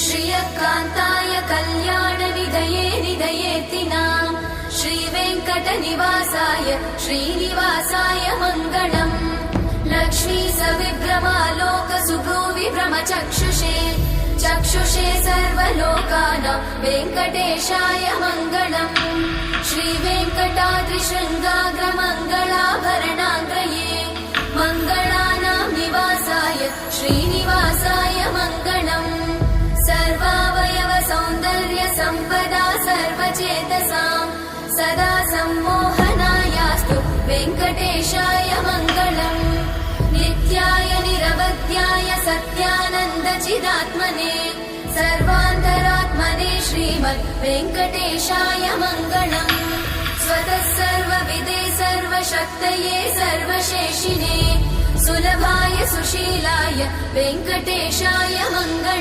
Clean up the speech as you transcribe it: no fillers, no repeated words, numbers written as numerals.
श्रियकान्ताय कल्याणनिधये निधयेतिनाम् श्रीवेङ्कटनिवासाय श्रीनिवासाय मङ्गलम्। लक्ष्मी सविभ्रमालोकसुभ्रूविभ्रमचक्षुषे चक्षुषे सर्वलोकानां वेङ्कटेशाय मङ्गलम्। श्रीवेङ्कटाद्रिशृङ्गाग्रमङ्गलाभरणाङ्गये मङ्गलानां निवासाय श्रीनिवासाय मङ्गलम्। सर्वावयव सौन्दर्य सम्पदा सर्वचेतसां सदा सम्मोहनायास्तु वेङ्कटेशाय मङ्गलम्। नित्याय निरवध्याय सत्यानन्दचिदात्मने सर्वान्तरात्मने श्रीमद् वेङ्कटेशाय मङ्गलम्। स्वतः सर्वविदे सर्वशक्तये सर्वशेषिने सुलभाय सुशीलाय वेङ्कटेशाय मङ्गलम्।